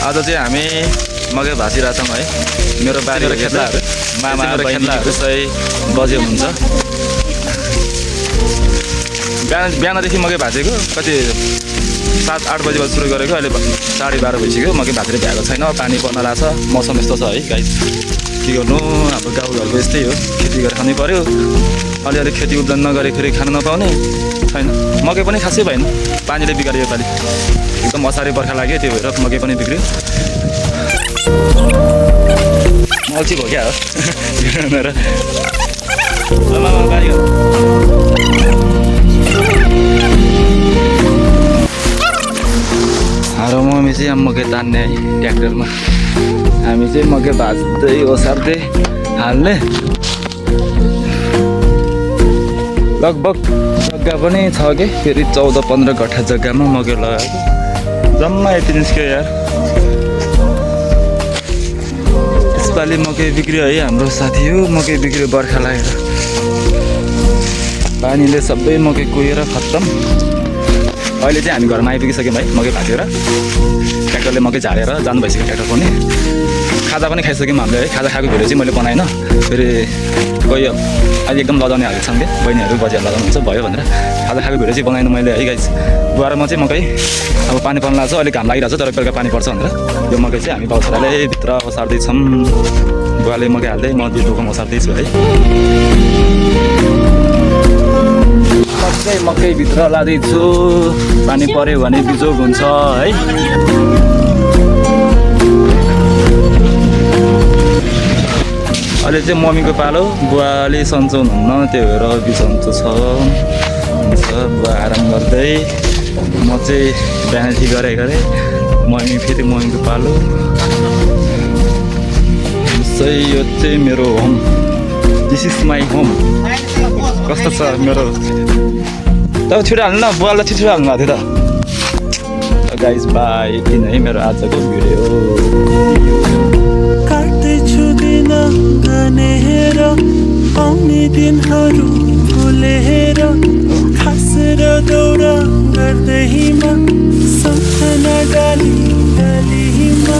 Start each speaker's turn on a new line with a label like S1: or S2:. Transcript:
S1: आज चाहिँ हामी मकै भाँचिरहेछौँ है। मेरो बारीको खेतलाहरू मामा बहिनीहरू 100 बजे हुन्छ। बिहानदेखि मकै भाँचेको कति 7-8 बजी सुरु गरेको, अहिले 12:30 भइसक्यो। मकै भाँचेर भ्याएको छैन, पानी पर्न लाग्छ। मौसम यस्तो छ है गाइस, के गर्नु। हाम्रो गाउँघरको यस्तै हो, खेती गरेर खानै पर्यो। अलिअलि खेती उब्जन नगरेखेरि खान नपाउने छैन। मकै पनि खासै भएन, पानीले बिगाऱ्यो योपालि। एकदम असारे बर्खा लाग्यो, त्यो भएर मकै पनि बिग्रियो। मल्ची भयो क्या हो बारी र मम्मी चाहिँ अब मकै तान्ने है ट्र्याक्टरमा। हामी चाहिँ मकै भाँच्दै ओसार्दै हाल्ने। लगभग जग्गा पनि छ कि, फेरि 14-15 कट्ठा जग्गामा मकै लगाएको। जम्मा यति निस्क्यो यार। यसपालि मकै बिग्रियो है हाम्रो साथी हो। मकै बिग्रियो बर्खा लागेर, पानीले सबै मकै कुहेर खत्तम। अहिले चाहिँ हामी घरमा आइपुगिसक्यौँ है मकै भाँचेर। ट्र्याक्टरले मकै झारेर जानु भइसक्यो ट्र्याक्टर पनि। खाजा पनि खाइसक्यौँ हामीले है। खाजा खाएको भिडियो चाहिँ मैले बनाएन, फेरि कोही अहिले एकदम लजाउने हालेको छन् कि बहिनीहरू बजीहरू लजाउनुहुन्छ भयो भनेर खाजा खाएको भिडियो चाहिँ बनाएन मैले है गाइस। बुवा र म चाहिँ मकै अब पानी पर्न लाग्छ, अहिले घाम लागिरहेको छ, तर बेलुका पानी पर्छ भनेर यो मकै चाहिँ हामी बाउ छोराले भित्र ओसार्दैछौँ। बुवाले मकै हाल्दै म दिदीको ओसार्दैछु है। मकै भित्र लाँदैछु, पानी पर्यो भने बिजोग हुन्छ है। अहिले चाहिँ मम्मीको पालो, बुवाले सन्चो हुनुहुन्न, त्यो भएर बिसन्चो छ। बुवा आराम गर्दै, म चाहिँ बिहानदेखि गरेँ। मम्मी फेरि मम्मीको पालो। यो चाहिँ मेरो home, this is my home. कस्तो छ मेरो। तब छिटो हाल्नु न, बुवालाई छिटो हाल्नु भएको थियो त। गाइस बाई, यति नै मेरो आजको भिडियो।
S2: काट्दैछु दिन घनेर, आउने दिनहरू भुलेर, खास र दौरा गर्दैमा सम्झना डाली डालीमा।